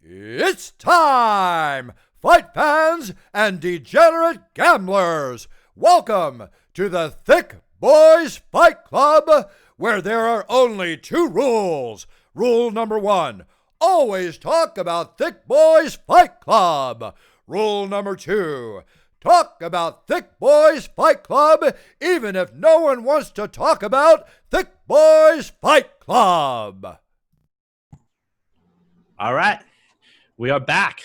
It's time, fight fans and degenerate gamblers. Welcome to the Thick Boys Fight Club, where there are only two rules. Rule number one, always talk about Thick Boys Fight Club. Rule number two, talk about Thick Boys Fight Club even if no one wants to talk about Thick Boys Fight Club. All right. We are back.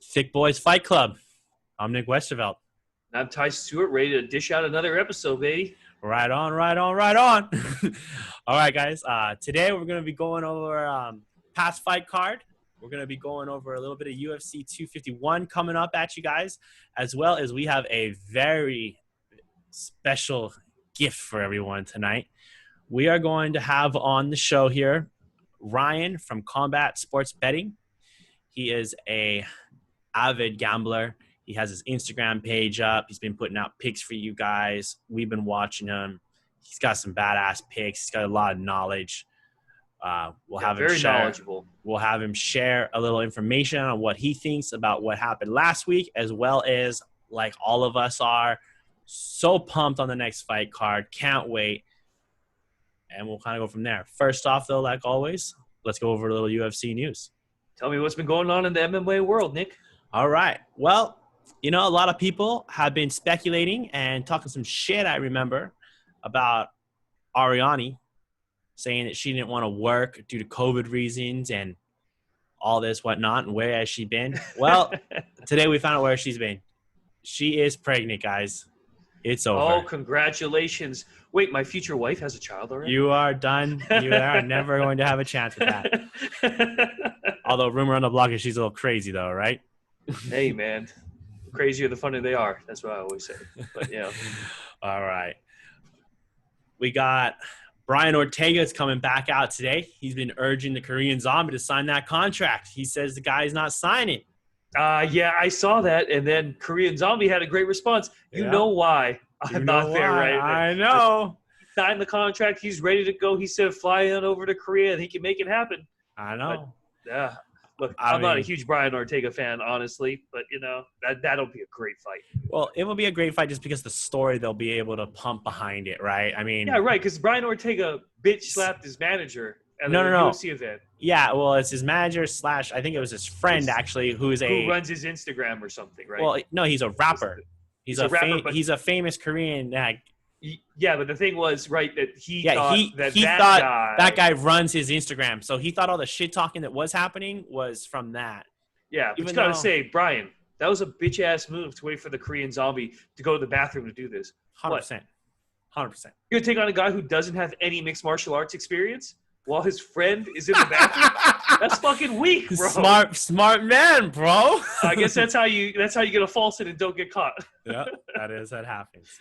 Thick Boys Fight Club. I'm Nick Westervelt. I'm Ty Stewart, ready to dish out another episode, baby. Right on. All right, guys. Today we're going to be going over past fight card. We're going to be going over a little bit of UFC 251 coming up at you guys, as well as we have a very special gift for everyone tonight. We are going to have on the show here Ryan from Combat Sports Betting. He is a avid gambler. He has his Instagram page up. He's been putting out picks for you guys. We've been watching him. He's got some badass picks. He's got a lot of knowledge. We'll have him share a little information on what he thinks about what happened last week, as well as, like all of us are, so pumped on the next fight card. Can't wait. And we'll kind of go from there. First off, though, like always, let's go over a little UFC news. Tell me what's been going on in the MMA world, Nick. All right. Well, a lot of people have been speculating and talking some shit, I remember, about Ariane, saying that she didn't want to work due to COVID reasons and all this whatnot, and where has she been? Well, today we found out where she's been. She is pregnant, guys. It's over. Oh, congratulations. Wait, my future wife has a child already? You are done. You are never going to have a chance at that. Although rumor on the block is she's a little crazy, though, right? Hey, man. The crazier, the funnier they are. That's what I always say. But, yeah. All right. We got Brian Ortega's coming back out today. He's been urging the Korean Zombie to sign that contract. He says the guy's not signing. Yeah, I saw that, and then Korean Zombie had a great response. You know why I'm not there right now. I know. He signed the contract. He's ready to go. He said fly on over to Korea, and he can make it happen. I know. But, yeah. Look, I'm not a huge Brian Ortega fan, honestly, but, that'll be a great fight. Well, it will be a great fight just because the story they'll be able to pump behind it, right? I mean – yeah, right, because Brian Ortega bitch-slapped his manager at a UFC event. Yeah, well, it's his manager / I think it was his friend, actually, who runs his Instagram or something, right? Well, no, he's a rapper. He's a famous Korean yeah, but the thing was, right, that he thought that guy runs his Instagram. So he thought all the shit talking that was happening was from that. Yeah, but you gotta say, Brian, that was a bitch ass move to wait for the Korean Zombie to go to the bathroom to do this. 100%. 100%. You're gonna take on a guy who doesn't have any mixed martial arts experience while his friend is in the bathroom? That's fucking weak, bro. Smart man, bro. I guess that's how you get a false and don't get caught. Yeah, that happens.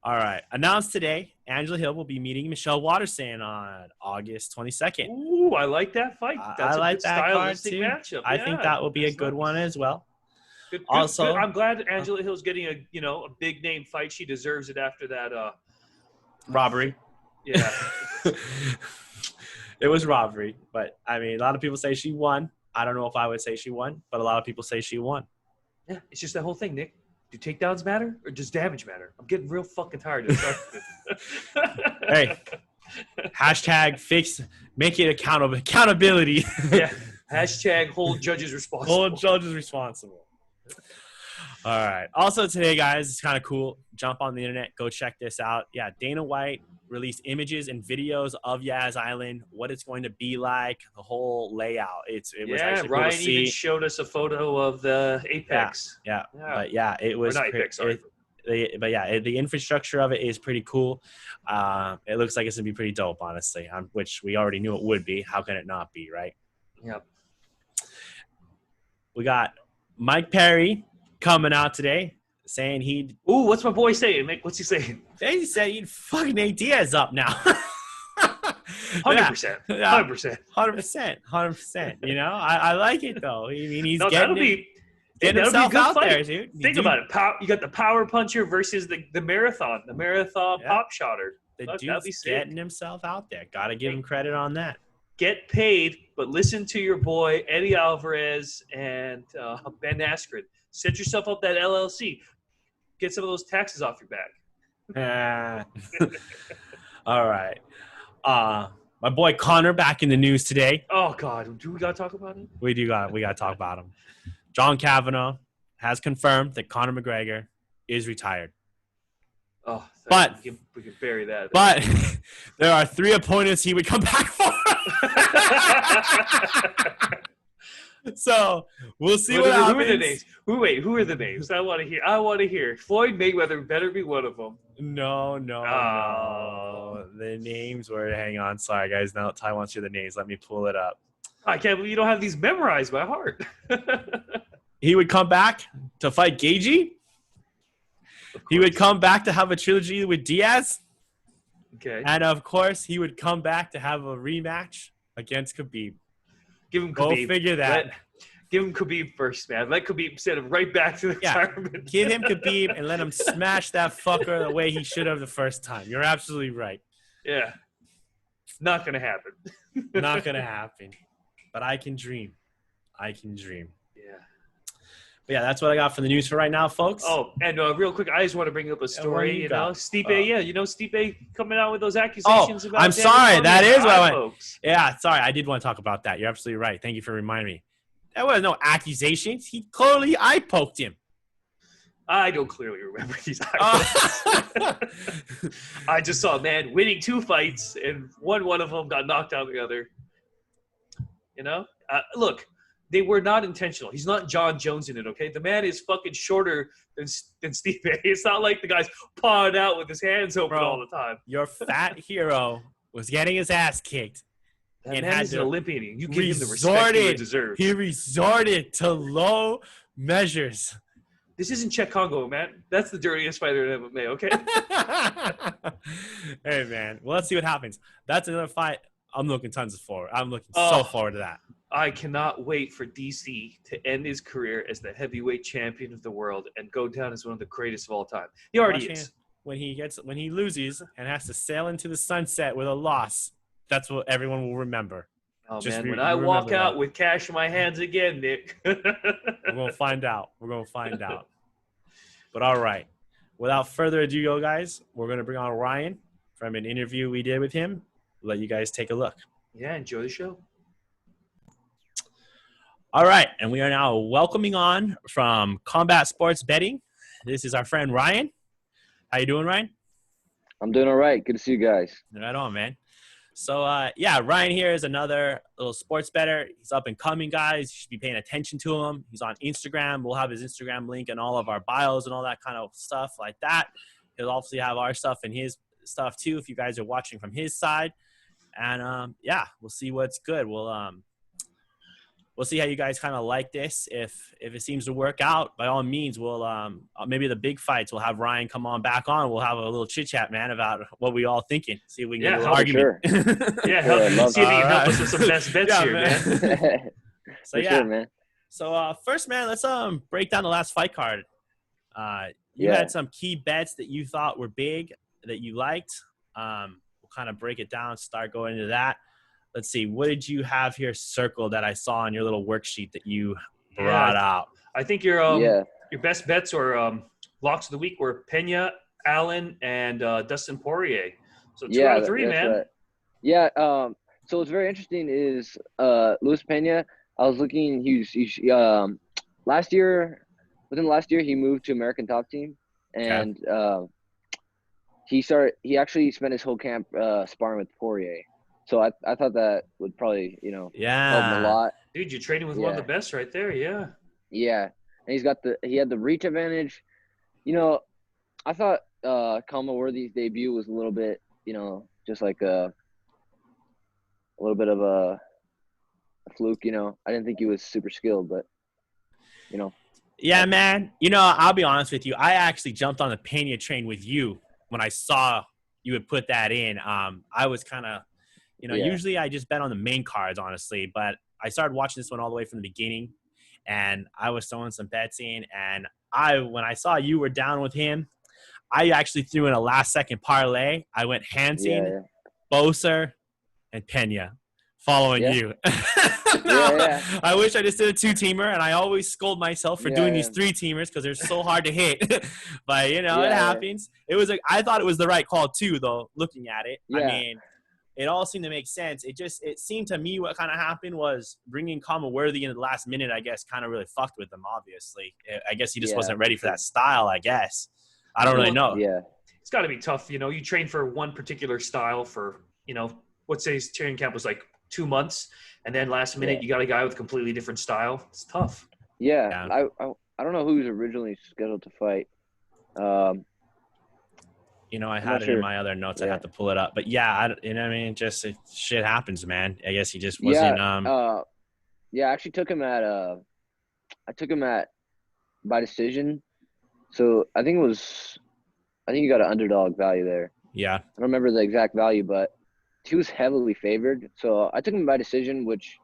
All right. Announced today, Angela Hill will be meeting Michelle Waterson on August 22nd. Ooh, I like that fight. That's I like that card too. Matchup. I think that will be a good one as well. Good. I'm glad Angela Hill's getting a big name fight. She deserves it after that robbery. Yeah. It was robbery, but I mean, a lot of people say she won. I don't know if I would say she won, but a lot of people say she won. Yeah, it's just that whole thing, Nick. Do takedowns matter or does damage matter? I'm getting real fucking tired of this. Hey, #fix, make it accountability. Yeah, #hold judges responsible. Hold judges responsible. All right. Also today, guys, it's kind of cool. Jump on the internet. Go check this out. Yeah, Dana White released images and videos of Yaz Island, what it's going to be like, the whole layout. It was actually cool Ryan to see. even showed us a photo of the Apex. Yeah. But yeah, it was. Or not Apex, sorry. The infrastructure of it is pretty cool. It looks like it's gonna be pretty dope, honestly. Which we already knew it would be. How can it not be, right? Yep. We got Mike Perry coming out today saying he'd. Ooh, what's my boy saying, Mick? What's he saying? He said he'd fuck Nate Diaz up now. 100%. 100%. 100%. I like it though. I mean, he's getting himself out there, dude. Think about it. You got the power puncher versus the marathon. The marathon pop shotter. The dude's getting himself out there. Got to give him credit on that. get paid, but listen to your boy Eddie Alvarez and Ben Askren. Set yourself up that LLC. Get some of those taxes off your back. All right. My boy Connor back in the news today. Oh God, do we gotta talk about it? We gotta talk about him. John Kavanaugh has confirmed that Conor McGregor is retired. Oh, but we can bury that. But there are 3 opponents he would come back for. So we'll see what happens. Who are the names? Who are the names? I want to hear. Floyd Mayweather better be one of them. No. The names were. Hang on, sorry guys. Now Ty wants you the names. Let me pull it up. I can't believe you don't have these memorized by heart. He would come back to fight Gaethje. He would come back to have a trilogy with Diaz. Okay. And of course, he would come back to have a rematch against Khabib. Give him Khabib. Go figure that. Give him Khabib first, man. Let Khabib send him right back to the retirement. Give him Khabib and let him smash that fucker the way he should have the first time. You're absolutely right. Yeah. Not going to happen. Not going to happen. But I can dream. Yeah. But yeah, that's what I got for the news for right now, folks. Oh, and real quick, I just want to bring up a story. Stipe, Stipe coming out with those accusations about. I'm sorry, that is what I went. Yeah, sorry, I did want to talk about that. You're absolutely right. Thank you for reminding me. There was no accusations. He clearly eye poked him. I don't clearly remember these eye pokes. I just saw a man winning 2 fights, and one of them got knocked out the other. Look. They were not intentional. He's not John Jones in it, okay? The man is fucking shorter than Stipe. It's not like the guy's pawing out with his hands open all the time. Your fat hero was getting his ass kicked. That man is an Olympian. You give him the respect he deserves. He resorted to low measures. This isn't Czech Congo, man. That's the dirtiest fighter in MMA, okay? Hey, man. Well, let's see what happens. That's another fight I'm looking forward to that. I cannot wait for DC to end his career as the heavyweight champion of the world and go down as one of the greatest of all time. He already is. When he loses and has to sail into the sunset with a loss, that's what everyone will remember. Oh, man, when I walk out with cash in my hands again, Nick. We're going to find out. But all right. Without further ado, guys, we're going to bring on Ryan from an interview we did with him. Let you guys take a look. Yeah, enjoy the show. All right, and we are now welcoming on from Combat Sports Betting. This is our friend Ryan. How you doing, Ryan? I'm doing all right. Good to see you guys. Right on, man. So, Ryan here is another little sports bettor. He's up and coming, guys. You should be paying attention to him. He's on Instagram. We'll have his Instagram link in all of our bios and all that kind of stuff like that. He'll obviously have our stuff and his stuff too if you guys are watching from his side. And, we'll see what's good. We'll see how you guys kind of like this. If it seems to work out, by all means, we'll maybe the big fights. We'll have Ryan come on back on. We'll have a little chit chat, man, about what we all thinking. See if we can get a little argument. Sure. See if you can help us with some best bets here, man. Sure, man. So first, man, let's break down the last fight card. You had some key bets that you thought were big that you liked. We'll kind of break it down, start going into that. Let's see. What did you have here circled that I saw on your little worksheet that you brought out? I think your best bets or locks of the week were Pena, Allen, and Dustin Poirier. So 2 out of 3, man. Right. Yeah. So what's very interesting is Luis Pena. I was looking. Within last year, he moved to American Top Team, and he actually spent his whole camp sparring with Poirier. So I thought that would probably, help him a lot. Dude, you're trading with one of the best right there, yeah. Yeah. And he had the reach advantage. I thought Kama Worthy's debut was a little bit, just like a little bit of a fluke, I didn't think he was super skilled, but Yeah, man. I'll be honest with you. I actually jumped on the Pena train with you when I saw you would put that in. I was kind of usually I just bet on the main cards, honestly, but I started watching this one all the way from the beginning, and I was throwing some bets in, and when I saw you were down with him, I actually threw in a last-second parlay. I went Hansen, Boser, and Pena following Yeah. you. No, Yeah. I wish I just did a 2-teamer, and I always scold myself for doing Yeah. these 3-teamers because they're so hard to hit. But it Yeah. happens. It was I thought it was the right call too, though. Looking at it, I Yeah. mean, it all seemed to make sense. It seemed to me what kind of happened was bringing Kama Worthy in the last minute. I guess kind of really fucked with him. Obviously, I guess he just Yeah, wasn't ready for sure. that style. I guess I don't really know. Yeah. It's got to be tough. You know, you train for one particular style for, let's say his training camp was like 2 months, and then last minute you got a guy with a completely different style. It's tough. Yeah. I don't know who was originally scheduled to fight. I had it in my other notes. I have to pull it up. But yeah, just shit happens, man. I guess he just wasn't. I actually took him at I took him at by decision. So I think you got an underdog value there. Yeah. I don't remember the exact value, but he was heavily favored. So I took him by decision, which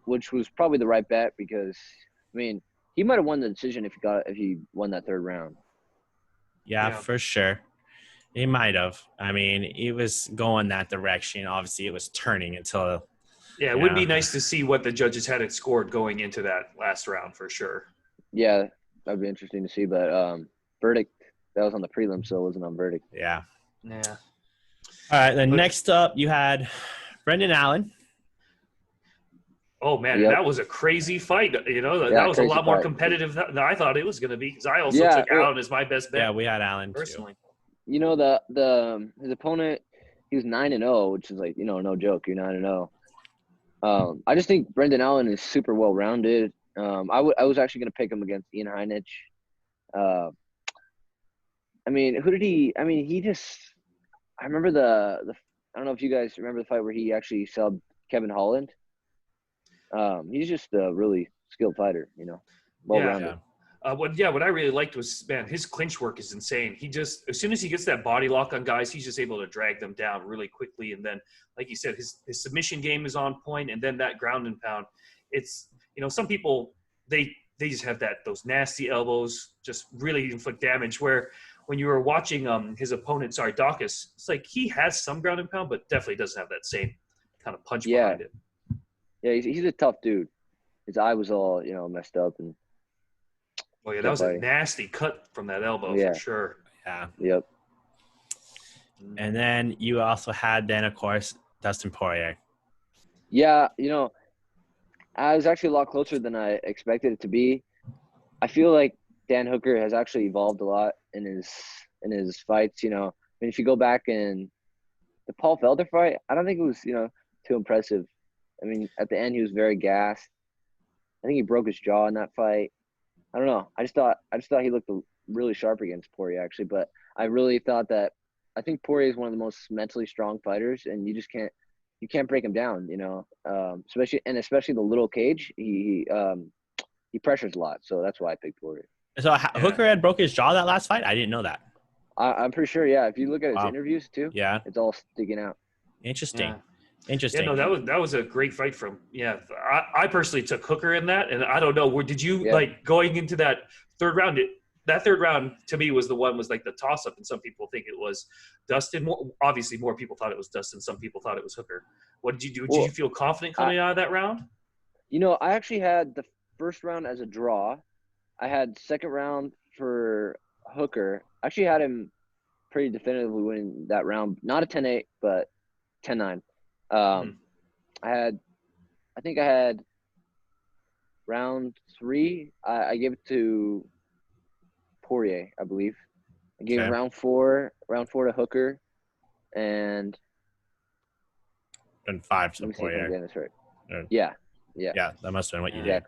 was probably the right bet because I mean he might have won the decision if he won that third round. Yeah, for sure. He might have. I mean, he was going that direction. Obviously, it was turning until. Yeah, it would be nice to see what the judges had it scored going into that last round for sure. Yeah, that'd be interesting to see. But verdict, that was on the prelim, so it wasn't on verdict. Yeah. Yeah. All right. Then next up, you had Brendan Allen. Oh, man, that was a crazy fight. That was a lot more competitive than I thought it was going to be because I also took Allen as my best bet. Yeah, we had Allen personally. Too. His opponent, he was 9-0, which is like, no joke. You're 9-0. I just think Brendan Allen is super well rounded. I was actually going to pick him against Ian Heinich. I mean, who did he? I mean, he just. I remember the. I don't know if you guys remember the fight where he actually subbed Kevin Holland. He's just a really skilled fighter, well rounded. Yeah. What I really liked was, man, his clinch work is insane. He just, as soon as he gets that body lock on guys, he's just able to drag them down really quickly. And then, like you said, his submission game is on point, and then that ground and pound. It's, some people, they just have those nasty elbows, just really inflict damage. Where when you were watching his opponent, Dawkins, it's like he has some ground and pound, but definitely doesn't have that same kind of punch behind it. Yeah, he's a tough dude. His eye was all, messed up and. Oh, yeah, that was a nasty cut from that elbow for sure. Yeah. Yep. And then you also had, of course, Dustin Poirier. Yeah, I was actually a lot closer than I expected it to be. I feel like Dan Hooker has actually evolved a lot in his fights. I mean, if you go back in the Paul Felder fight, I don't think it was, too impressive. I mean, at the end, he was very gassed. I think he broke his jaw in that fight. I don't know. I just thought he looked really sharp against Poirier, actually. But I really thought that I think Poirier is one of the most mentally strong fighters, and you can't break him down. Especially the little cage. He pressures a lot, so that's why I picked Poirier. So Hooker had broke his jaw that last fight. I didn't know that. I'm pretty sure. Yeah, if you look at his interviews too, it's all sticking out. Interesting. Yeah. Interesting. Yeah, no, that was a great fight from. Yeah, I personally took Hooker in that, and I don't know. Did you like going into that third round? That third round to me was like the toss up, and some people think it was Dustin. Obviously, more people thought it was Dustin. Some people thought it was Hooker. What did you do? Did you feel confident coming out of that round? I actually had the first round as a draw. I had second round for Hooker. I actually had him pretty definitively winning that round. Not a 10-8, but 10-9. I think I had round 3. I gave it to Poirier, I believe. I gave round 4 to Hooker, and 5 to Poirier. Yeah, that must have been what you did.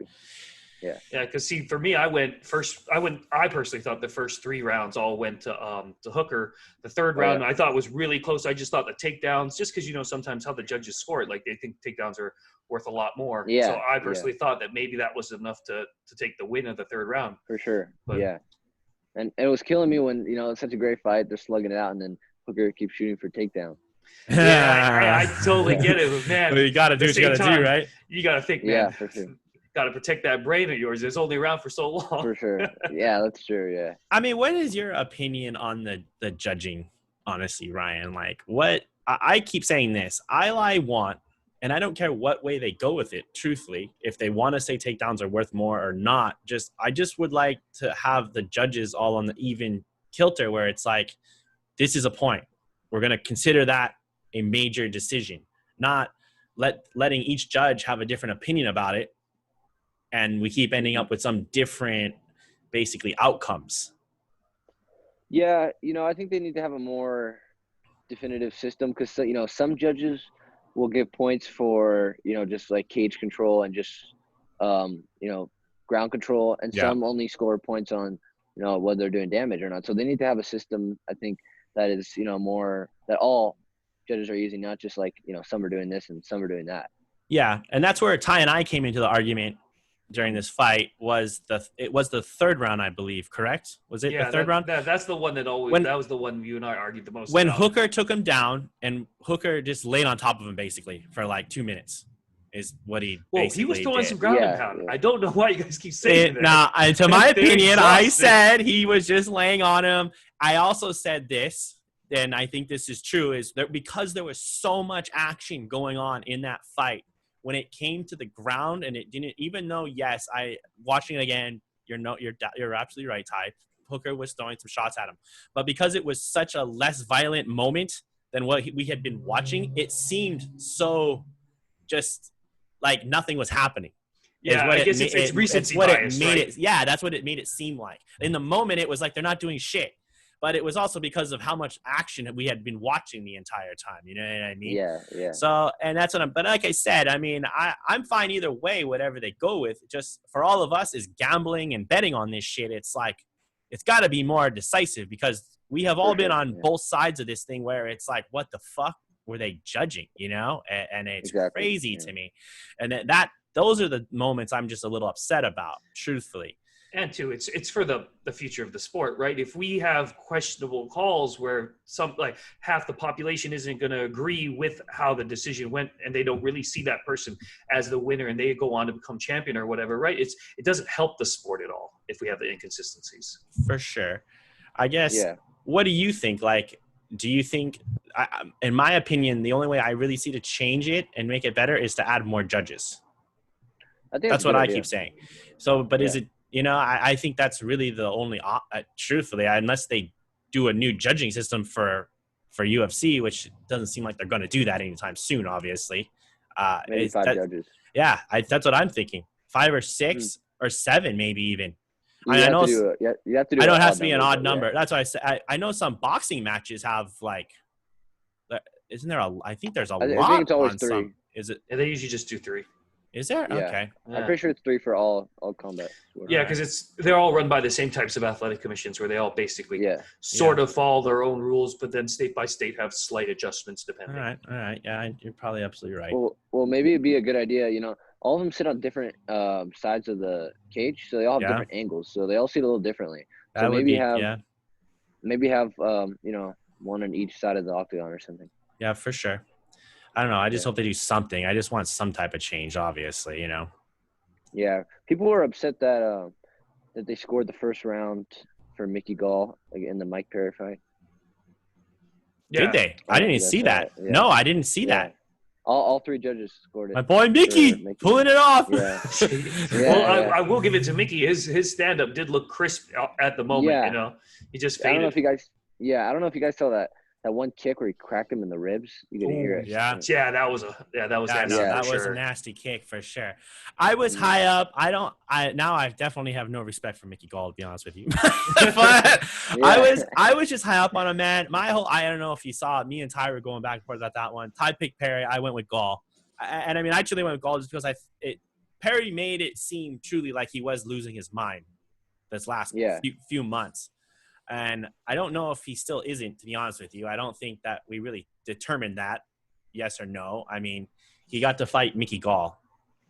Yeah, because for me, I personally thought the first 3 rounds all went to Hooker. The third round I thought was really close. I just thought the takedowns, just because sometimes how the judges score it, like they think takedowns are worth a lot more. Yeah. So I personally thought that maybe that was enough to take the win of the third round. For sure. But, and it was killing me when it's such a great fight, they're slugging it out, and then Hooker keeps shooting for takedown. Yeah, I totally get it, but man, you got to do what you got to do, right? You got to think, man. Yeah, for sure. Got to protect that brain of yours. It's only around for so long. For sure. Yeah, that's true. Yeah. I mean, what is your opinion on the judging, honestly, Ryan? Like, what I keep saying this. I want, And I don't care what way they go with it, truthfully. If they want to say takedowns are worth more or not, I just would like to have the judges all on the even kilter where it's like, this is a point. We're going to consider that a major decision, not letting each judge have a different opinion about it. And we keep ending up with some different, basically, outcomes. Yeah, I think they need to have a more definitive system because, some judges will give points for, just like cage control and just, ground control. And some only score points on, whether they're doing damage or not. So they need to have a system, I think, that is, more that all judges are using, not just like, some are doing this and some are doing that. Yeah, and that's where Ty and I came into the argument during this fight. It was the third round, I believe, correct? Was it the third round? That's the one that was the one you and I argued the most when about. Hooker took him down, and Hooker just laid on top of him basically for like 2 minutes. Is what he basically he was throwing did. some ground and pound. I don't know why you guys keep saying that. To my opinion, I said he was just laying on him. I also said this, and I think this is true, is that because there was so much action going on in that fight, when it came to the ground and it didn't, even though, yes, watching it again, you're absolutely right, Ty. Hooker was throwing some shots at him. But because it was such a less violent moment than what we had been watching, it seemed so just like nothing was happening. Yeah, I guess it's recency bias, right? That's what it made it seem like. In the moment, it was like they're not doing shit. But it was also because of how much action we had been watching the entire time. You know what I mean? Yeah. So, and that's what but like I said, I mean, I'm fine either way, whatever they go with. Just for all of us is gambling and betting on this shit. It's like, it's got to be more decisive because we have all been on both sides of this thing where it's like, what the fuck were they judging, And it's crazy to me. And those are the moments I'm just a little upset about, truthfully. And two, it's for the future of the sport, right? If we have questionable calls where half the population isn't going to agree with how the decision went and they don't really see that person as the winner and they go on to become champion or whatever, right? It doesn't help the sport at all if we have the inconsistencies. For sure. I guess, what do you think? Like, do you think, in my opinion, the only way I really see to change it and make it better is to add more judges? I think that's what I keep saying. So, but is it, I think that's really the only, truthfully, unless they do a new judging system for UFC, which doesn't seem like they're going to do that anytime soon, obviously. Maybe 5 judges. Yeah, that's what I'm thinking. 5 or 6 or 7, maybe even. You have to do I know it has to be an odd number. That's why I said I know some boxing matches have like, isn't there I think there's a lot. I think it's always 3. Some. Is it? And they usually just do 3. Is there? Yeah. Okay. Yeah. I'm pretty sure it's 3 for all combat. Yeah, because they're all run by the same types of athletic commissions where they all basically sort of follow their own rules, but then state by state have slight adjustments depending. All right. Yeah, you're probably absolutely right. Well, maybe it'd be a good idea. All of them sit on different sides of the cage, so they all have different angles, so they all see it a little differently. So maybe have one on each side of the octagon or something. Yeah, for sure. I don't know. I just hope they do something. I just want some type of change, obviously, Yeah. People were upset that they scored the first round for Mickey Gall in the Mike Perry fight. Yeah. Did they? I didn't see that. Yeah. No, I didn't see that. All 3 judges scored it. My boy Mickey pulling it off. Yeah. I will give it to Mickey. His stand-up did look crisp at the moment, He just faded. I don't know if you guys saw that one kick where he cracked him in the ribs. You could hear it. Yeah, that was nasty. That was a nasty kick for sure. I was high up. Now I definitely have no respect for Mickey Gall, to be honest with you. But I was just high up on him, man. I don't know if you saw it. Me and Ty were going back and forth about that one. Ty picked Perry. I went with Gall. And I mean, I truly went with Gall just because Perry made it seem truly like he was losing his mind this last few months. And I don't know if he still isn't, to be honest with you. I don't think that we really determined that, yes or no. I mean, he got to fight Mickey Gall.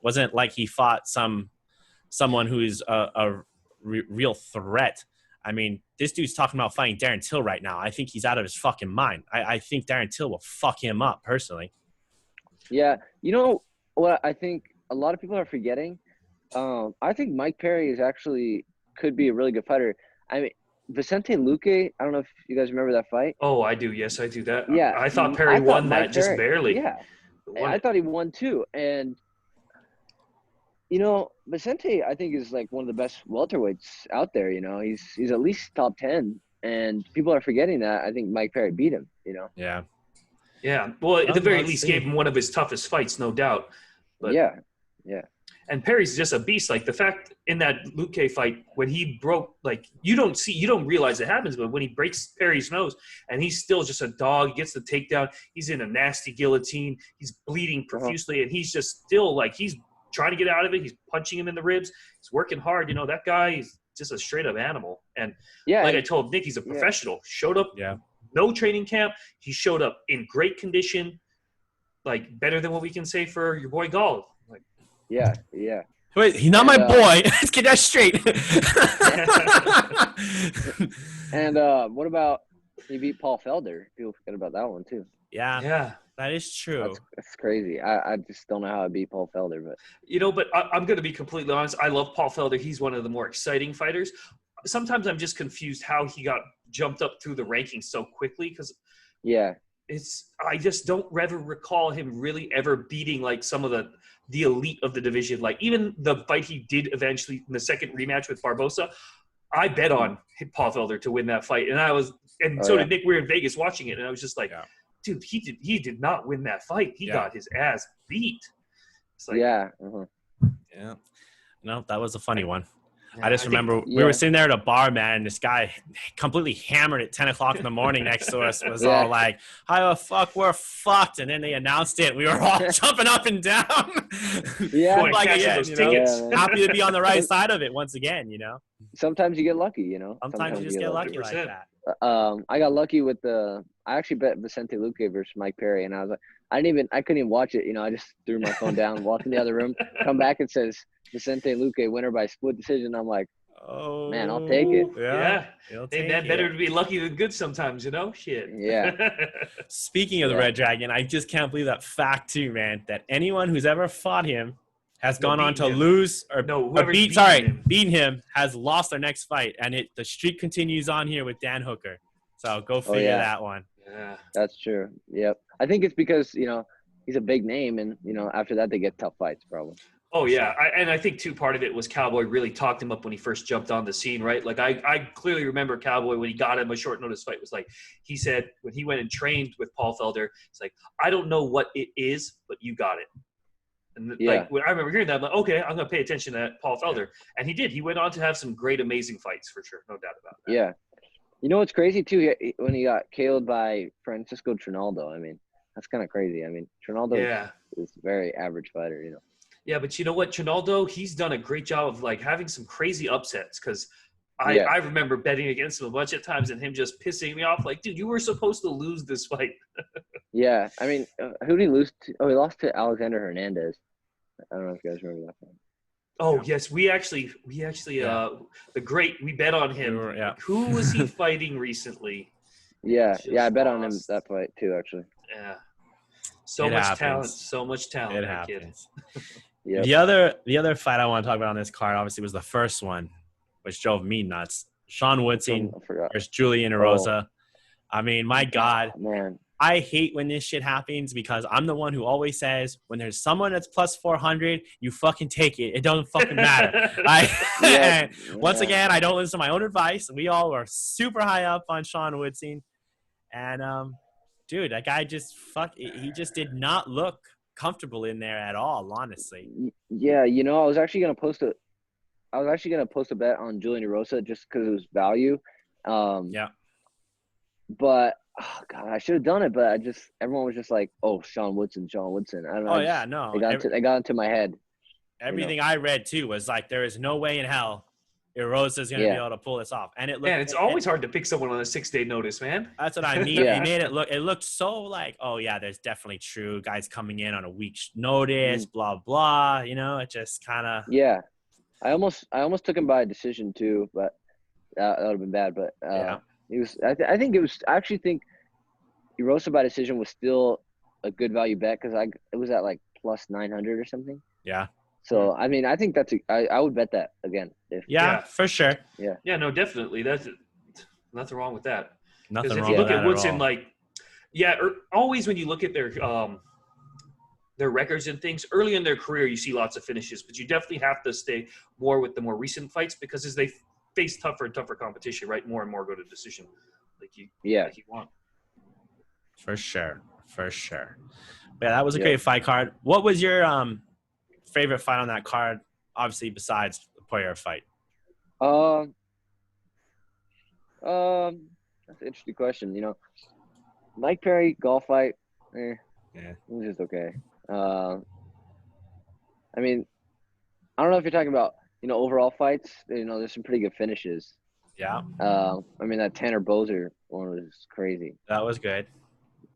Wasn't like he fought someone who's a real threat. I mean, this dude's talking about fighting Darren Till right now. I think he's out of his fucking mind. I think Darren Till will fuck him up, personally. Yeah. You know what I think a lot of people are forgetting? I think Mike Perry could be a really good fighter. I mean, Vicente Luque, I don't know if you guys remember that fight. Oh, I do. Yes, I do. That. Yeah. I thought Perry won that just barely. Yeah. I thought he won too. And, Vicente, I think, is like one of the best welterweights out there. He's at least top 10, and people are forgetting that. I think Mike Perry beat him. Yeah. Yeah. Well, at the very let's least, see. gave him one of his toughest fights, no doubt. But, yeah. And Perry's just a beast. Like the fact in that Luque fight when he broke, like you don't realize it happens, but when he breaks Perry's nose and he's still just a dog, he gets the takedown. He's in a nasty guillotine. He's bleeding profusely, and he's just still like he's trying to get out of it. He's punching him in the ribs. He's working hard. That guy is just a straight up animal. And like I told Nick, he's a professional. Showed up, no training camp. He showed up in great condition, like better than what we can say for your boy Gall. Like, yeah. Wait, he's not my boy. Let's get that straight. And what about he beat Paul Felder? People forget about that one too. Yeah, that is true. That's crazy. I just don't know how I beat Paul Felder, but but I'm going to be completely honest. I love Paul Felder. He's one of the more exciting fighters. Sometimes I'm just confused how he got jumped up through the rankings so quickly because I just don't ever recall him really ever beating like some of the elite of the division. Like even the fight he did eventually in the second rematch with Barbosa, I bet on Paul Felder to win that fight. And so did Nick. We were in Vegas watching it, and I was just like, dude, he did not win that fight. He got his ass beat. It's like, Yeah. No, that was a funny one. I just remember we were sitting there at a bar, man, and this guy completely hammered at 10 o'clock in the morning next to us was all like, how the fuck, we're fucked. And then they announced it. We were all jumping up and down. Like, again, happy to be on the right side of it once again, Sometimes you get lucky, Sometimes you just get lucky like that. I got lucky with I actually bet Vicente Luque versus Mike Perry, and I was like, I couldn't even watch it. I just threw my phone down, walked in the other room, come back, and says Vicente Luque winner by split decision. I'm like, oh man, I'll take it. Yeah. Hey man, better to be lucky than good sometimes, Shit. Yeah. Speaking of the Red Dragon, I just can't believe that fact too, man, that anyone who's ever fought him has gone on to lose beaten him has lost their next fight, and the streak continues on here with Dan Hooker. So go figure that one. Yeah, that's true. Yep. I think it's because he's a big name, and after that they get tough fights probably. Oh yeah, and I think too part of it was Cowboy really talked him up when he first jumped on the scene, right? Like I clearly remember Cowboy when he got him a short notice fight was like he said when he went and trained with Paul Felder, it's like I don't know what it is, but you got it. And like when I remember hearing that, I'm like, okay, I'm gonna pay attention to Paul Felder, and he did. He went on to have some great, amazing fights for sure, no doubt about that. Yeah. What's crazy too? When he got KO'd by Francisco Trinaldo, I mean, that's kind of crazy. I mean, Trinaldo is a very average fighter, Yeah, but you know what, Trinaldo, he's done a great job of like having some crazy upsets because I remember betting against him a bunch of times and him just pissing me off. Like, dude, you were supposed to lose this fight. Yeah, I mean, who did he lose to? Oh, he lost to Alexander Hernandez. I don't know if you guys remember that fight. Oh yes, we actually we bet on him. Who was he fighting recently? I bet on him that fight too, actually. Yeah, so much talent. It happens. Yep. The other fight I want to talk about on this card obviously was the first one, which drove me nuts. Sean Woodson versus Julian Erosa. I mean, my God, man. I hate when this shit happens because I'm the one who always says when there's someone that's plus 400, you fucking take it. It doesn't fucking matter. Once again, I don't listen to my own advice. We all were super high up on Sean Woodson. And, dude, that guy he just did not look comfortable in there at all, honestly. Yeah, I was actually going to post a bet on Julian Erosa just because it was value. But oh God, I should have done it, but everyone was just like, "Oh, Sean Woodson." I don't know. Oh yeah, no. They got into my head. Everything I read too was like, there is no way in hell Erosa's going to be able to pull this off. And it looked. Man, it's always hard to pick someone on a 6-day notice, man. That's what I mean. He made it look. It looked so like, oh yeah, there's definitely true guys coming in on a week's notice, blah blah. It just kind of. Yeah, I almost took him by a decision too, but that would have been bad. But it was. I actually think Erosa by decision was still a good value bet because it was at like plus 900 or something. Yeah. So I mean, I think I would bet that again. For sure. Yeah. Yeah, no, definitely. That's nothing wrong with that. Nothing wrong with that. If you look at Woodson, all. always when you look at their their records and things, early in their career, you see lots of finishes, but you definitely have to stay more with the more recent fights because as they face tougher and tougher competition, right, more and more go to decision like you want. For sure. Yeah, that was a great fight card. What was your favorite fight on that card, obviously, besides the Poirier fight? That's an interesting question. Mike Perry golf fight, it was just okay. I mean, I don't know if you're talking about overall fights. There's some pretty good finishes. Yeah. I mean that Tanner Boser one was crazy. That was good.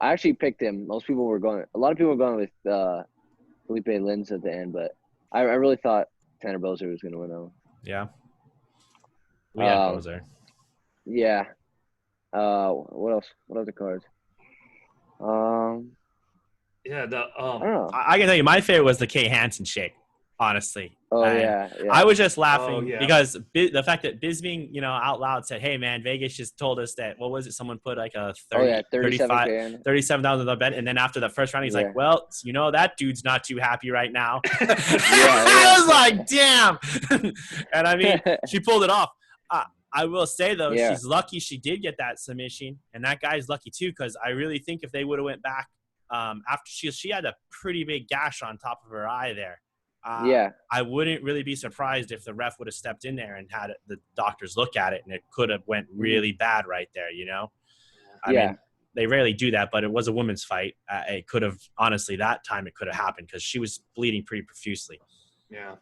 I actually picked him. A lot of people were going with Felipe Lins at the end, but I really thought Tanner Boser was going to win that one. Yeah. We had Boser. Yeah. What else? What other cards? Yeah, I don't know. I can tell you my favorite was the Kay Hansen shake, honestly. Yeah. I was just laughing because the fact that Bisping, out loud said, hey, man, Vegas just told us that, what was it? Someone put like a 37,000 on the bet. And then after the first round, he's like, well, that dude's not too happy right now. I was like, damn. And I mean, she pulled it off. I will say, though, she's lucky she did get that submission. And that guy's lucky, too, because I really think if they would have went back after she had a pretty big gash on top of her eye there. I wouldn't really be surprised if the ref would have stepped in there and had the doctors look at it, and it could have went really bad right there, I mean, they rarely do that, but it was a women's fight. It could have, honestly, that time it could have happened because she was bleeding pretty profusely. Yeah.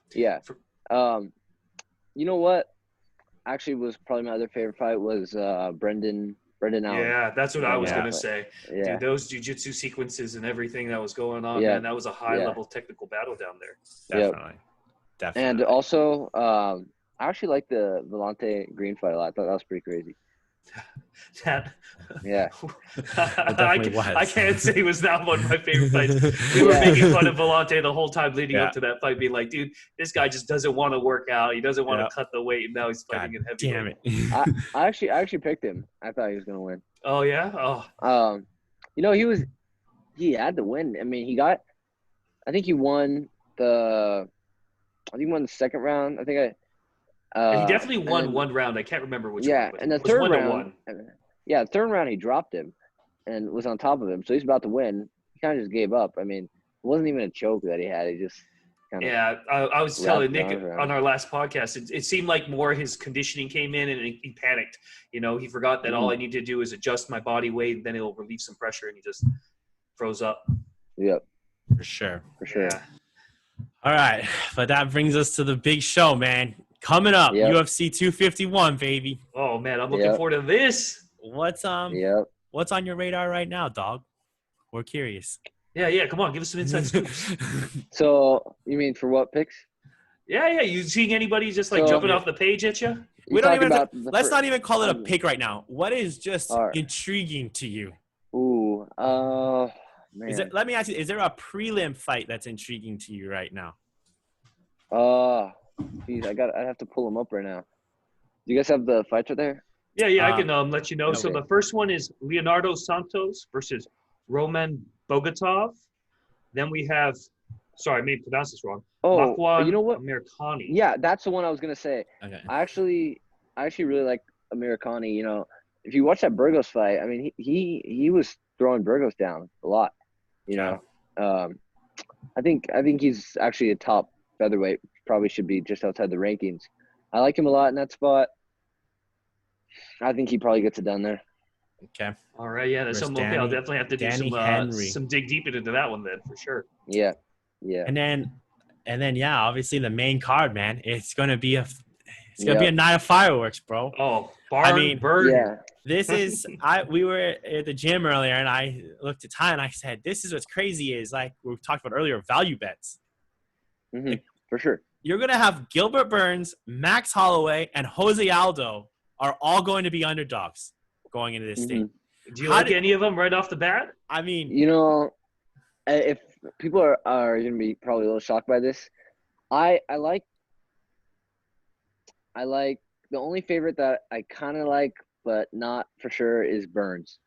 You know what? Actually, was probably my other favorite fight was Brendan Allen. Yeah, that's what I was going to say. Yeah. Dude, those jiu-jitsu sequences and everything that was going on, man, that was a high-level technical battle down there. Definitely. And also, I actually like the Vellante Green fight a lot. I thought that was pretty crazy. I can't say it was not one of my favorite fights. We were making fun of Vellante the whole time leading up to that fight, being like, dude, this guy just doesn't want to work out. He doesn't want to cut the weight, and now he's fighting in heavy. Damn it. I actually picked him. I thought he was going to win. Oh, yeah? Oh. He had to win. I mean, I think he won the second round. I think he definitely won one round. I can't remember which one. Yeah, and the third round. Yeah, the third round he dropped him and was on top of him. So he's about to win. He kind of just gave up. I mean, it wasn't even a choke that he had. He just kind of. Yeah, I was telling Nick on our last podcast, it seemed like more his conditioning came in and he panicked. He forgot that all I need to do is adjust my body weight, and then it'll relieve some pressure, and he just froze up. Yep. For sure. Yeah. All right, but that brings us to the big show, man. Coming up, UFC 251, baby. Oh man, I'm looking forward to this. What's on your radar right now, dog? We're curious. Yeah. Come on, give us some inside scoops. So you mean for what picks? Yeah. You seeing anybody just jumping off the page at you? Let's not even call it a pick right now. What is just intriguing to you? Ooh, man. Let me ask you: is there a prelim fight that's intriguing to you right now? Geez, I'd have to pull them up right now. Do you guys have the fights right there? Yeah, I can let you know. Okay. So the first one is Leonardo Santos versus Roman Bogatov. Then we have, sorry, I may pronounce this wrong. Makwan you know what? Amirkhani. Yeah, that's the one I was gonna say. Okay. I actually really like Amirkhani. If you watch that Burgos fight, I mean, he was throwing Burgos down a lot. I think he's actually a top featherweight. Probably should be just outside the rankings. I like him a lot in that spot. I think he probably gets it done there. Okay. All right. Yeah, that's something. I'll definitely have to do some dig deep into that one then for sure. Yeah. And then obviously the main card, man. It's gonna be a night of fireworks, bro. Oh, Bird. Yeah. This is we were at the gym earlier, and I looked at Ty and I said, "This is what's crazy is like we talked about earlier, value bets. Mm-hmm. For sure. You're going to have Gilbert Burns, Max Holloway, and Jose Aldo are all going to be underdogs going into this thing. Do you like any of them right off the bat? I mean, if people are going to be probably a little shocked by this, I like the only favorite that I kind of like, but not for sure is Burns.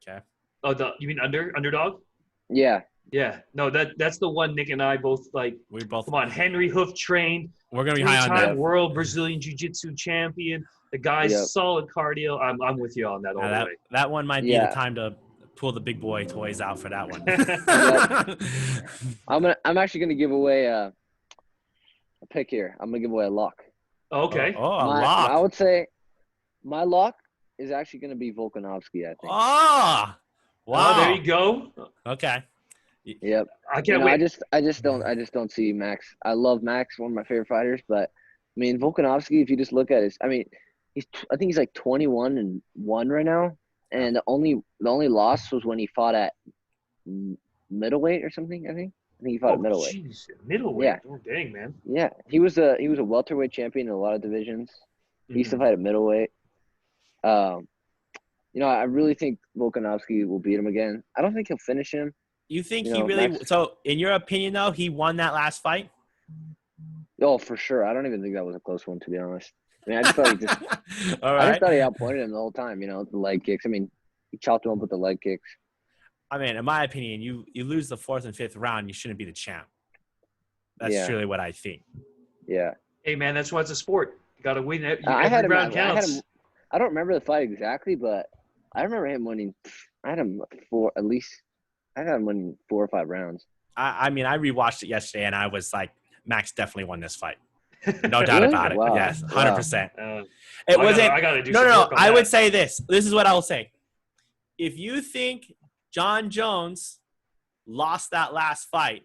Okay. Oh, you mean underdog? Yeah. Yeah, no, that's the one Nick and I both like. We both. Come on, Henry Hoof trained, We're gonna be high on that. three-time world Brazilian Jiu-Jitsu champion. The guy's Yep. solid cardio. I'm with you on that all Now the that way. that one might be Yeah. the time to pull the big boy toys out for that one. I'm actually gonna give away a pick here. I'm gonna give away a lock. Okay. Oh, a I lock. would say my lock is actually gonna be Volkanovski, I think. Ah, wow. Oh, there you go. Okay. Yep. I can't I wait. just don't see Max. I love Max, one of my favorite fighters, but I mean Volkanovski, if you just look at his, I think he's like 21-1 right now, and the only loss was when he fought at middleweight or something. I think he fought at middleweight. Jeez, middleweight. Yeah. Oh, dang, man. Yeah, he was a welterweight champion in a lot of divisions. He used to fight at middleweight. I really think Volkanovski will beat him again. I don't think he'll finish him. You think You he know, really? Max- So, in your opinion, though, he won that last fight? Oh, for sure. I don't even think that was a close one, to be honest. I mean, I just thought he just, All I right. just thought he outpointed him the whole time. The leg kicks. I mean, he chopped him up with the leg kicks. I mean, in my opinion, you lose the 4th and 5th round, you shouldn't be the champ. That's Yeah. truly what I think. Yeah. Hey, man, that's why it's a sport. You got to win it. I had Every him. round I had counts. him. I don't remember the fight exactly, but I remember him winning. I had him I had him winning 4 or 5 rounds. I mean, I rewatched it yesterday, and I was like, Max definitely won this fight. No doubt Really? about it. Wow. Yes, 100%. I gotta do some work on I that. would say this. This is what I will say. If you think John Jones lost that last fight,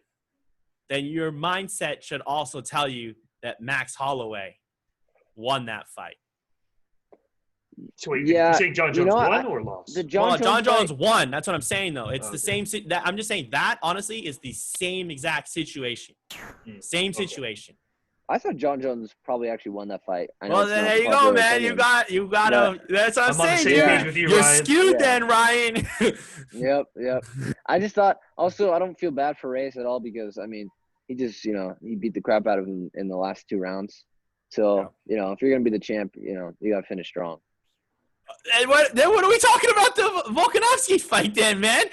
then your mindset should also tell you that Max Holloway won that fight. So wait, Yeah, you say John Jones won or lost? The John John Jones Jones won. That's what I'm saying, though. It's the Okay. same. I'm just saying that, honestly, is the same exact situation. Same Okay. situation. I thought John Jones probably actually won that fight. I know Well, it's then not there the you go, popular man. opinion. You got to. That's what I'm I'm on the saying. same Yeah. page with you, You're Ryan. skewed, Yeah. then, Ryan. Yep. I just thought. Also, I don't feel bad for Reyes at all because I mean, he just he beat the crap out of him in the last 2 rounds. So if you're gonna be the champ, you gotta finish strong. And what are we talking about the Volkanovski fight, then, man?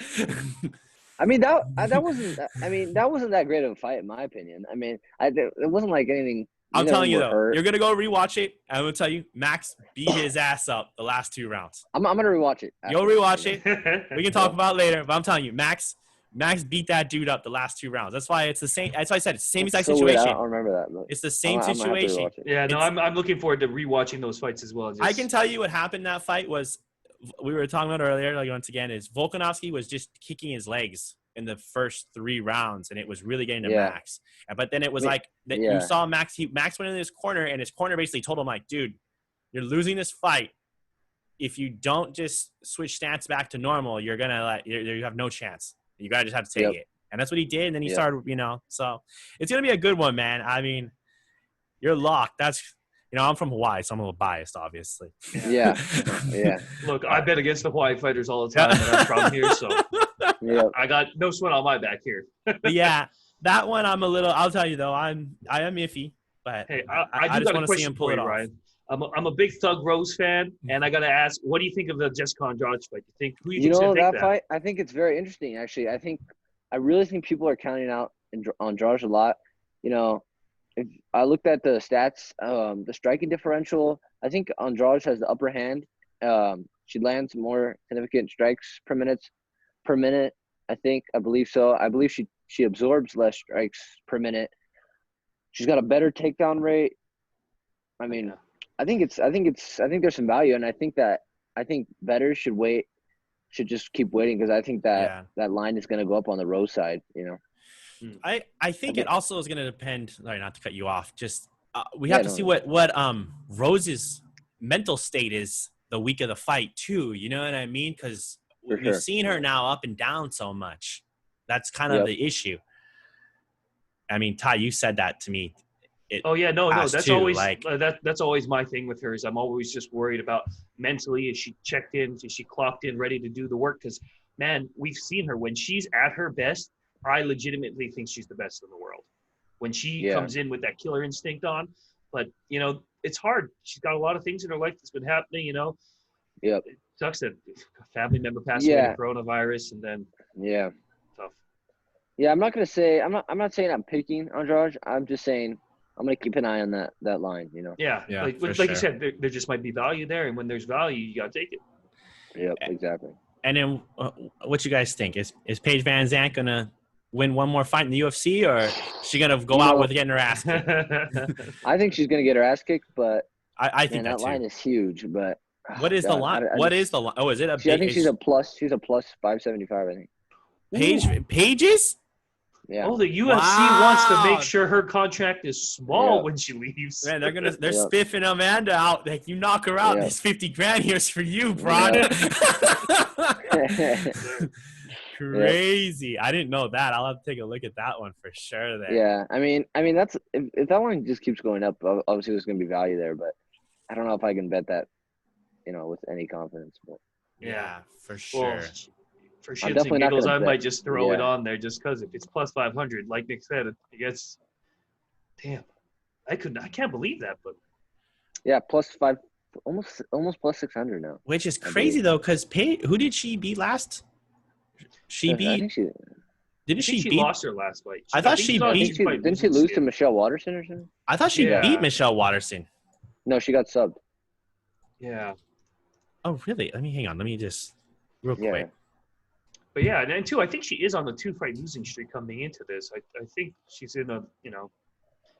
I mean that wasn't. I mean that wasn't that great of a fight in my opinion. I mean, it wasn't like anything. I'm telling you, were though, hurt. you're going to go rewatch it. I'm going to tell you, Max beat his ass up the last 2 rounds. I'm gonna rewatch it. You'll rewatch it. it. We can talk about it later, but I'm telling you, Max beat that dude up the last 2 rounds. That's why it's the same. That's why I said it's the same exact So weird. situation. I don't remember that. But It's the same I'm gonna have to situation. rewatch it. Yeah, no, I'm looking forward to rewatching those fights as well. I can tell you what happened in that fight was we were talking about earlier, like once again, is Volkanovski was just kicking his legs in the first 3 rounds, and it was really getting to Max. But then it was like that you saw Max. Max went in his corner, and his corner basically told him, like, dude, you're losing this fight. If you don't just switch stance back to normal, you're gonna you have no chance. You gotta just have to take it. And that's what he did. And then he started, so it's going to be a good one, man. I mean, you're locked. That's, I'm from Hawaii, so I'm a little biased, obviously. Yeah. Look, I bet against the Hawaii fighters all the time when I'm from here, so I got no sweat on my back here. But yeah, that one I'll tell you though, I am iffy, but Hey, I just want to see him pull it off. Ryan. I'm a big Thug Rose fan, and I got to ask, what do you think of the Jessica Andrade fight? Who you think's gonna take that fight? I think it's very interesting, actually. I really think people are counting out Andrade a lot. If I looked at the stats, the striking differential, I think Andrade has the upper hand. She lands more significant strikes per minute. I believe so. I believe she absorbs less strikes per minute. She's got a better takedown rate. I mean, I think there's some value, and I think bettors should just keep waiting because I think that line is going to go up on the Rose side. I think it also is going to depend. Sorry, not to cut you off. Just we have to see what Rose's mental state is the week of the fight too. You know what I mean? Because we've seen her now up and down so much. That's kind of the issue. I mean, Ty, you said that to me. That's too, always like, that's always my thing with her. Is I'm always just worried about mentally. Is she checked in? Is she clocked in, ready to do the work? Because man, we've seen her when she's at her best. I legitimately think she's the best in the world when she comes in with that killer instinct on. But it's hard. She's got a lot of things in her life that's been happening. It sucks that a family member passed away to coronavirus, and then tough. Yeah, I'm not gonna say I'm not saying I'm picking Andrade. I'm just saying I'm gonna keep an eye on that line. Yeah, Yeah, like for like sure. you said, there just might be value there, and when there's value, you gotta take it. Yep, exactly. And then, what you guys think? Is Paige Vanzant gonna win one more fight in the UFC, or is she gonna go out with getting her ass kicked? I think she's gonna get her ass kicked, but I think man, that that line too. is huge. But What is the God, line? I What just, is the line? Oh, is it a I big? think she's a plus. She's a plus 575. I think. Pages? Yeah. Oh, the UFC wants to make Wow. sure her contract is small Yep. when she leaves. Man, they're Yep. spiffing Amanda out. Like, you knock her out, Yep. this 50 grand here's for you, Broad. Crazy. I didn't know that. I'll have to take a look at that one for sure then. Yeah. I mean, that's if that line just keeps going up, obviously there's gonna be value there. But I don't know if I can bet that, with any confidence. But Yeah, for sure. Well, for I'm shits and definitely not giggles, gonna I bet. might just throw it Yeah. on there just because if it's plus 500, like Nick said, I guess. Damn, I can't believe that, but Yeah, plus 5, almost plus 600 now. Which is I crazy believe. though, because who did she beat last? She I beat. think she. Didn't I think she beat? lost her last fight. I thought think she she's on a beat- two-fight Didn't she losing lose to skid. Michelle Watterson or something? I thought she Yeah. beat Michelle Watterson. No, she got subbed. Yeah, Oh, really? Let me hang on. Let me just real Yeah. quick. but yeah, and two, I think she is on the two-fight losing streak coming into this. I think she's in a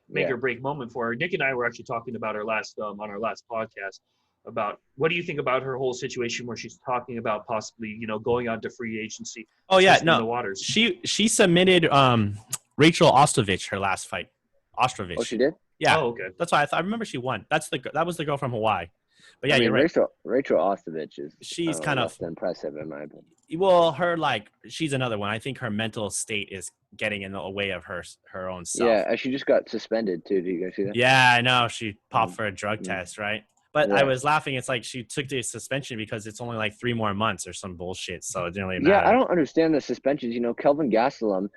make Yeah. or break moment for her. Nick and I were actually talking about her on our last podcast about what do you think about her whole situation where she's talking about possibly going on to free agency. Oh yeah, testing the no. waters. She submitted Rachel Ostovich her last fight. Ostrovich. Oh, she did? Yeah. Oh, okay. That's why I remember she won. That was the girl from Hawaii. But yeah, I mean, you're right. Rachel Ostovich is She's kind less of than impressive in my opinion. well, she's another one. I think her mental state is getting in the way of her own self. Yeah, she just got suspended too. Do you guys see that? Yeah, I know. She popped for a drug test, right? But I Yeah. was laughing. It's like she took the suspension because it's only like 3 more months or some bullshit. So it didn't really matter. Yeah, I don't understand the suspensions. Kelvin Gastelum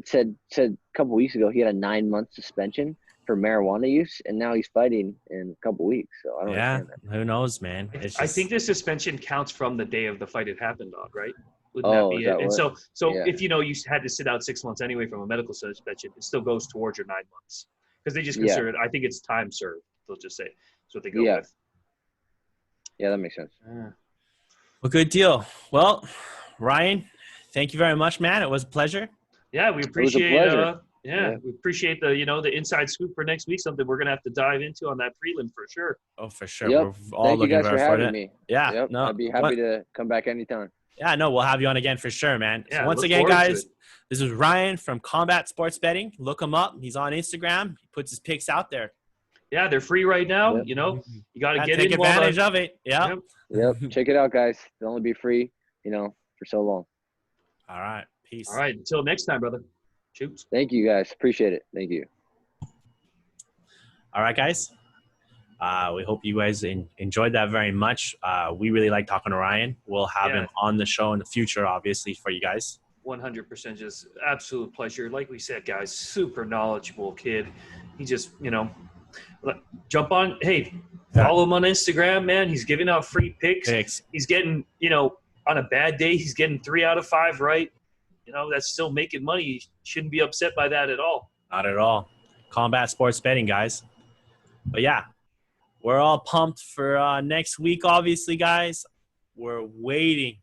said a couple weeks ago he had a 9-month suspension for marijuana use, and now he's fighting in a couple weeks. So I don't understand that. Who knows, man? I think the suspension counts from the day of the fight it happened on, right? Wouldn't Oh, that be is it? that And what? so Yeah. if you had to sit out 6 months anyway from a medical suspension, it still goes towards your 9 months because they just consider it. I think it's time served. They'll just say that's what they go Yeah. with. Yeah, that makes sense. Well, good deal. Well, Ryan, thank you very much, man. It was a pleasure. Yeah, we was a appreciate. pleasure. Yeah, we appreciate the the inside scoop for next week. Something we're gonna have to dive into on that prelim for sure. Oh, for sure. Yep. We're all Thank you looking guys for having it. me. Yeah. Yep. No, I'd be happy to come back anytime. Yeah, no, we'll have you on again for sure, man. Yeah, So once look again, forward to guys, it. this is Ryan from Combat Sports Betting. Look him up. He's on Instagram. He puts his picks out there. Yeah, they're free right now. Yep. You got to get Take in advantage of it. Yeah. Yep. Yep. Check it out, guys. They'll only be free, for so long. All right. Peace. All right, until next time, brother. Shoots. Thank you, guys. Appreciate it. Thank you. All right, guys. We hope you guys enjoyed that very much. We really like talking to Ryan. We'll have him on the show in the future, obviously, for you guys. 100%, just absolute pleasure. Like we said, guys, super knowledgeable kid. He just, jump on. Hey, follow him on Instagram, man. He's giving out free picks. He's getting, on a bad day, he's getting 3 out of 5 right. That's still making money. You shouldn't be upset by that at all. Not at all. Combat Sports Betting, guys. But yeah, we're all pumped for next week, obviously, guys. We're waiting.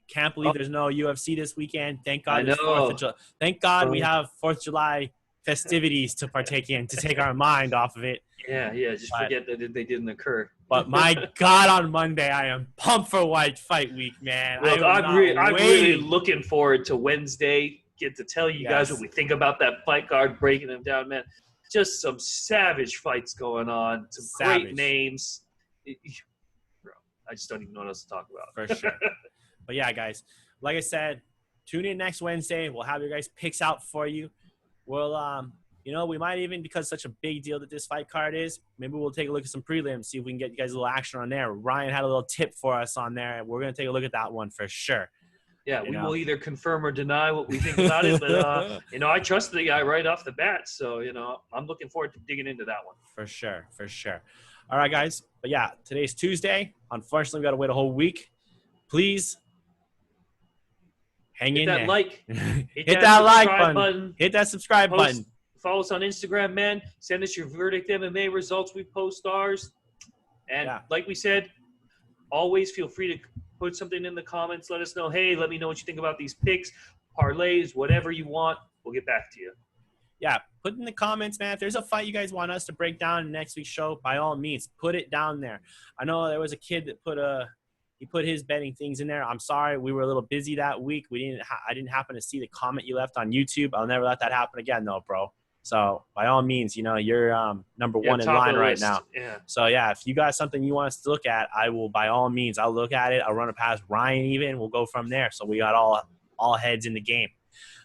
Can't believe there's no UFC this weekend. Thank God there's 4th of July. Thank God we have 4th of July festivities to partake in to take our mind off of it. Yeah, just forget that they didn't occur. But my God, on Monday, I am pumped for White Fight Week, man. Look, I'm really looking forward to Wednesday. Get to tell you guys what we think about that fight card, breaking them down, man. Just some savage fights going on. Some great names. Bro, I just don't even know what else to talk about. For sure. But yeah, guys, like I said, tune in next Wednesday. We'll have your guys' picks out for you. We'll, we might even, because such a big deal that this fight card is, maybe we'll take a look at some prelims, see if we can get you guys a little action on there. Ryan had a little tip for us on there. We're going to take a look at that one for sure. Yeah, we will either confirm or deny what we think about it. But, I trust the guy right off the bat. So, I'm looking forward to digging into that one. For sure. All right, guys. But yeah, today's Tuesday. Unfortunately, we got to wait a whole week. Please Hang Hit in that there. like. Hit that like subscribe button. Hit that subscribe Post- button. Follow us on Instagram, man. Send us your Verdict MMA results. We post ours. And like we said, always feel free to put something in the comments. Let us know, hey, let me know what you think about these picks, parlays, whatever you want. We'll get back to you. Yeah, put in the comments, man. If there's a fight you guys want us to break down in next week's show, by all means, put it down there. I know there was a kid that he put his betting things in there. I'm sorry, we were a little busy that week. I didn't happen to see the comment you left on YouTube. I'll never let that happen again, though, bro. So by all means, you're number one in line right now. Yeah. So yeah, if you got something you want us to look at, I will by all means. I'll look at it. I'll run it past Ryan. Even we'll go from there. So we got all heads in the game.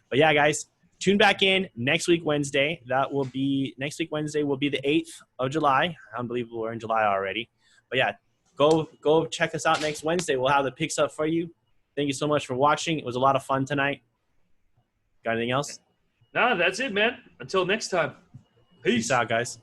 But yeah, guys. Tune back in next week, Wednesday. Next week, Wednesday will be the 8th of July. Unbelievable, we're in July already. But yeah, go check us out next Wednesday. We'll have the picks up for you. Thank you so much for watching. It was a lot of fun tonight. Got anything else? No, that's it, man. Until next time. Peace out, guys.